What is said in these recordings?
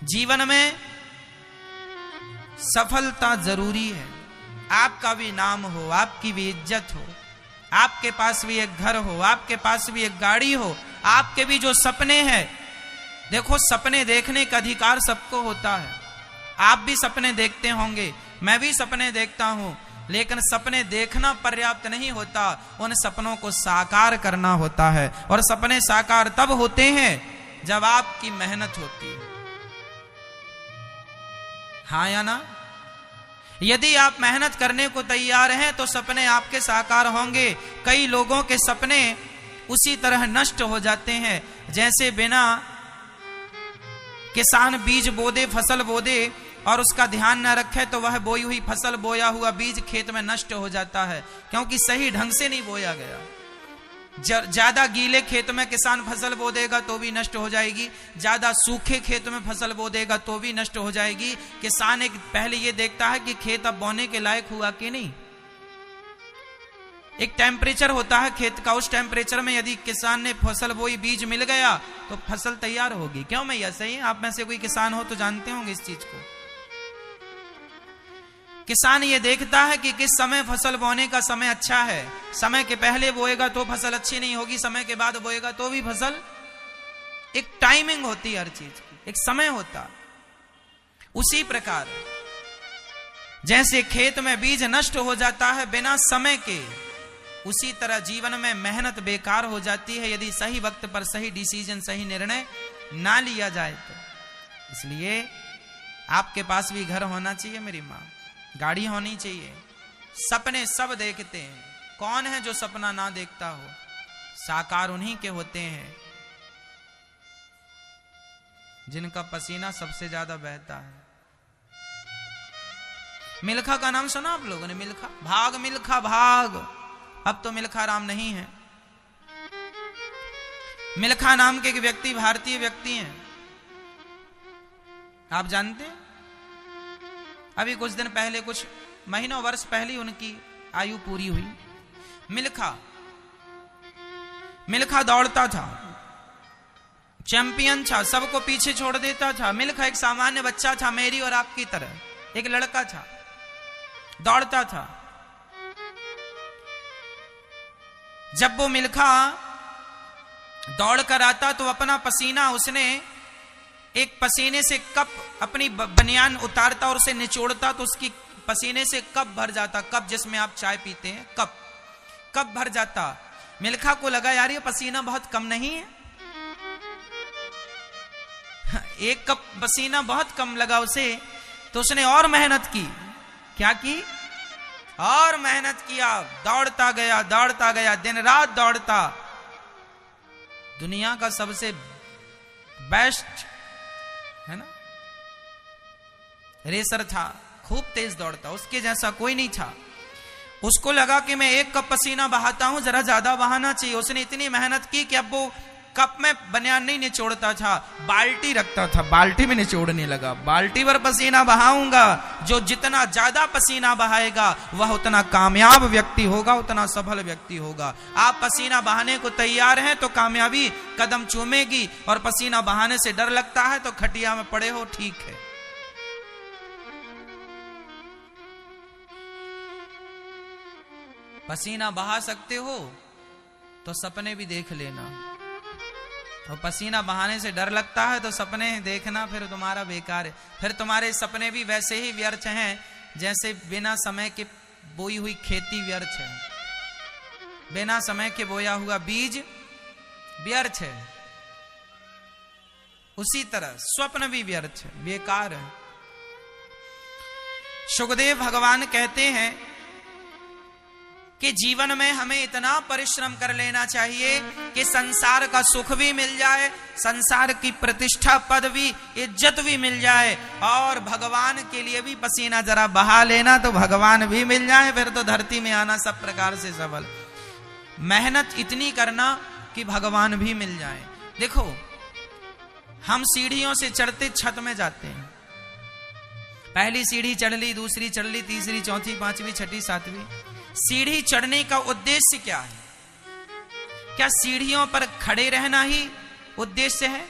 जीवन में सफलता जरूरी है। आपका भी नाम हो, आपकी भी इज्जत हो, आपके पास भी एक घर हो, आपके पास भी एक गाड़ी हो, आपके भी जो सपने हैं। देखो, सपने देखने का अधिकार सबको होता है। आप भी सपने देखते होंगे, मैं भी सपने देखता हूं, लेकिन सपने देखना पर्याप्त नहीं होता, उन सपनों को साकार करना होता है। और सपने साकार तब होते हैं जब आपकी मेहनत होती है। हाँ या ना? यदि आप मेहनत करने को तैयार हैं तो सपने आपके साकार होंगे। कई लोगों के सपने उसी तरह नष्ट हो जाते हैं जैसे बिना किसान बीज बो दे, फसल बो दे और उसका ध्यान न रखे तो वह बोई हुई फसल, बोया हुआ बीज खेत में नष्ट हो जाता है, क्योंकि सही ढंग से नहीं बोया गया। ज्यादा गीले खेत में किसान फसल बो देगा तो भी नष्ट हो जाएगी, ज्यादा सूखे खेत में फसल बो देगा तो भी नष्ट हो जाएगी। किसान एक पहले ये देखता है कि खेत अब बोने के लायक हुआ कि नहीं। एक टेम्परेचर होता है खेत का, उस टेम्परेचर में यदि किसान ने फसल बोई, बीज मिल गया तो फसल तैयार होगी। क्यों मैया? सही है, आप में से कोई किसान हो तो जानते होंगे इस चीज को। किसान ये देखता है कि किस समय फसल बोने का समय अच्छा है। समय के पहले बोएगा तो फसल अच्छी नहीं होगी, समय के बाद बोएगा तो भी फसल। एक टाइमिंग होती है हर चीज की, एक समय होता। उसी प्रकार जैसे खेत में बीज नष्ट हो जाता है बिना समय के, उसी तरह जीवन में मेहनत बेकार हो जाती है यदि सही वक्त पर सही डिसीजन, सही निर्णय ना लिया जाए तो। इसलिए आपके पास भी घर होना चाहिए मेरी मां, गाड़ी होनी चाहिए। सपने सब देखते हैं, कौन है जो सपना ना देखता हो? साकार उन्हीं के होते हैं जिनका पसीना सबसे ज्यादा बहता है। मिल्खा का नाम सुना आप लोगों ने? मिल्खा, भाग मिल्खा भाग। अब तो मिल्खा राम नहीं है। मिल्खा नाम के एक व्यक्ति, भारतीय व्यक्ति हैं, आप जानते हैं? अभी कुछ दिन पहले, कुछ महीनों वर्ष पहले उनकी आयु पूरी हुई। मिल्खा दौड़ता था, चैंपियन था, सबको पीछे छोड़ देता था। मिल्खा एक सामान्य बच्चा था, मेरी और आपकी तरह, एक लड़का था, दौड़ता था। जब वो मिल्खा दौड़ कर आता तो अपना पसीना, उसने एक पसीने से कप, अपनी बनियान उतारता और उसे निचोड़ता तो उसकी पसीने से कप भर जाता। कप जिसमें आप चाय पीते हैं, कप भर जाता। मिल्खा को लगा यार ये पसीना बहुत कम नहीं है, एक कप पसीना बहुत कम लगा उसे। तो उसने और मेहनत की। क्या की? और मेहनत किया, दौड़ता गया, दिन रात दौड़ता। दुनिया का सबसे बेस्ट है ना रेसर था, खूब तेज दौड़ता, उसके जैसा कोई नहीं था। उसको लगा कि मैं एक कप पसीना बहाता हूं, जरा ज्यादा बहाना चाहिए। उसने इतनी मेहनत की कि अब वो कप में बनियान नहीं निचोड़ता था, बाल्टी रखता था, बाल्टी में निचोड़ने लगा। बाल्टी पर पसीना बहाऊंगा, जो जितना ज्यादा पसीना बहाएगा वह उतना कामयाब व्यक्ति होगा, उतना सफल व्यक्ति होगा। आप पसीना बहाने को तैयार हैं तो कामयाबी कदम चूमेगी, और पसीना बहाने से डर लगता है तो खटिया में पड़े हो, ठीक है। पसीना बहा सकते हो तो सपने भी देख लेना, और पसीना बहाने से डर लगता है तो सपने देखना फिर तुम्हारा बेकार है। फिर तुम्हारे सपने भी वैसे ही व्यर्थ हैं जैसे बिना समय के बोई हुई खेती व्यर्थ है, बिना समय के बोया हुआ बीज व्यर्थ है। उसी तरह स्वप्न भी व्यर्थ है, बेकार है। सुखदेव भगवान कहते हैं कि जीवन में हमें इतना परिश्रम कर लेना चाहिए कि संसार का सुख भी मिल जाए, संसार की प्रतिष्ठा, पदवी, इज्जत भी मिल जाए, और भगवान के लिए भी पसीना जरा बहा लेना तो भगवान भी मिल जाए, फिर तो धरती में आना सब प्रकार से सफल। मेहनत इतनी करना कि भगवान भी मिल जाए। देखो, हम सीढ़ियों से चढ़ते छत में जाते हैं। पहली सीढ़ी चढ़ ली, दूसरी चढ़ ली, तीसरी, चौथी, पांचवी, छठी, सातवीं। सीढ़ी चढ़ने का उद्देश्य क्या है? क्या सीढ़ियों पर खड़े रहना ही उद्देश्य है?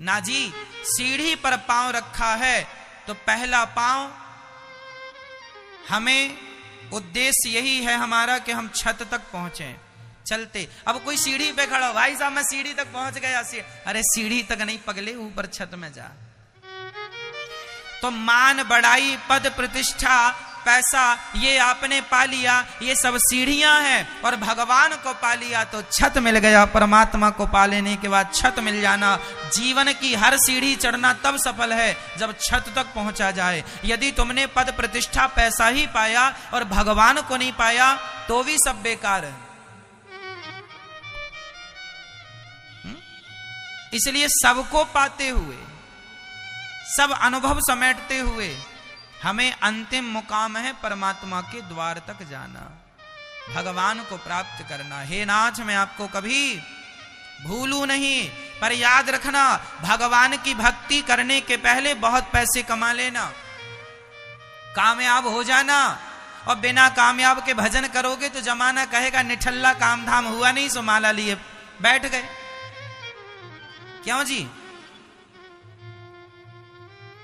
ना जी, सीढ़ी पर पांव रखा है तो पहला पांव, हमें उद्देश्य यही है हमारा कि हम छत तक पहुंचे चलते। अब कोई सीढ़ी पे खड़ा हो, भाई साहब मैं सीढ़ी तक पहुंच गया, अरे सीढ़ी तक नहीं पगले, ऊपर छत में जा। तो मान बढ़ाई, पद प्रतिष्ठा, पैसा, ये आपने पा लिया, ये सब सीढ़ियां हैं, और भगवान को पा लिया तो छत मिल गया। परमात्मा को पा लेने के बाद छत मिल जाना। जीवन की हर सीढ़ी चढ़ना तब सफल है जब छत तक पहुंचा जाए। यदि तुमने पद प्रतिष्ठा पैसा ही पाया और भगवान को नहीं पाया तो भी सब बेकार है। इसलिए सबको पाते हुए, सब अनुभव समेटते हुए हमें अंतिम मुकाम है परमात्मा के द्वार तक जाना, भगवान को प्राप्त करना। हे नाथ, मैं आपको कभी भूलू नहीं, पर याद रखना भगवान की भक्ति करने के पहले बहुत पैसे कमा लेना, कामयाब हो जाना, और बिना कामयाब के भजन करोगे तो जमाना कहेगा निठल्ला, काम धाम हुआ नहीं सो माला लिए बैठ गए। क्यों जी?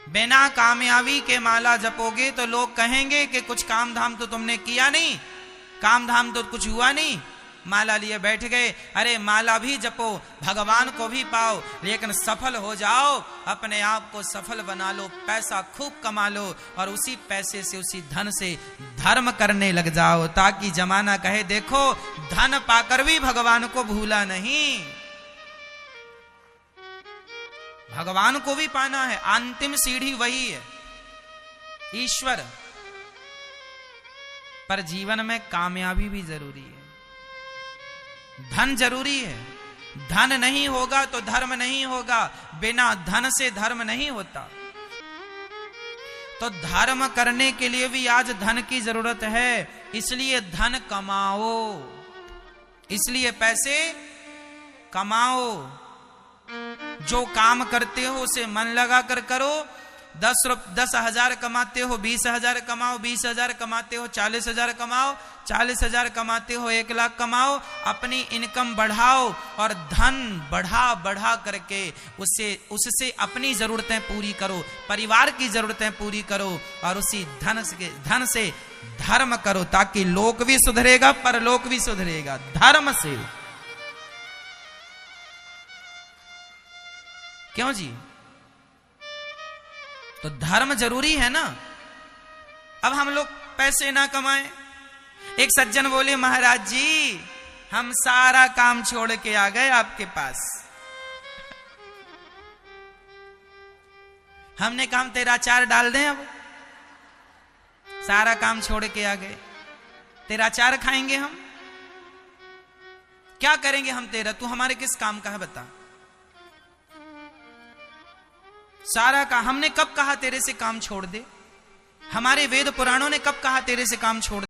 बिना कामयाबी के माला जपोगे तो लोग कहेंगे कि कुछ काम धाम तो तुमने किया नहीं, काम धाम तो कुछ हुआ नहीं, माला लिए बैठ गए। अरे माला भी जपो, भगवान को भी पाओ, लेकिन सफल हो जाओ, अपने आप को सफल बना लो, पैसा खूब कमा लो, और उसी पैसे से, उसी धन से धर्म करने लग जाओ, ताकि जमाना कहे देखो धन पाकर भी भगवान को भूला नहीं। भगवान को भी पाना है, अंतिम सीढ़ी वही है, ईश्वर। पर जीवन में कामयाबी भी जरूरी है, धन जरूरी है। धन नहीं होगा तो धर्म नहीं होगा, बिना धन से धर्म नहीं होता। तो धर्म करने के लिए भी आज धन की जरूरत है, इसलिए धन कमाओ, इसलिए पैसे कमाओ। जो काम करते हो उसे मन लगा कर करो। 10,000 कमाते हो 20,000 कमाओ, 20,000 कमाते हो 40,000 कमाओ, 40,000 कमाते हो 1 लाख कमाओ। अपनी इनकम बढ़ाओ और धन बढ़ा बढ़ा करके उससे अपनी जरूरतें पूरी करो, परिवार की जरूरतें पूरी करो, और उसी धन से धर्म करो, ताकि लोक भी सुधरेगा, परलोक भी सुधरेगा धर्म से। क्यों जी? तो धर्म जरूरी है ना। अब हम लोग पैसे ना कमाएं। एक सज्जन बोले महाराज जी हम सारा काम छोड़ के आ गए आपके पास। हमने कहा तेरा अचार डाल दें, अब सारा काम छोड़ के आ गए, तेरा अचार खाएंगे हम, क्या करेंगे हम तेरा, तू हमारे किस काम का है बता। सारा का हमने कब कहा तेरे से काम छोड़ दे, हमारे वेद पुराणों ने कब कहा तेरे से काम छोड़ दे।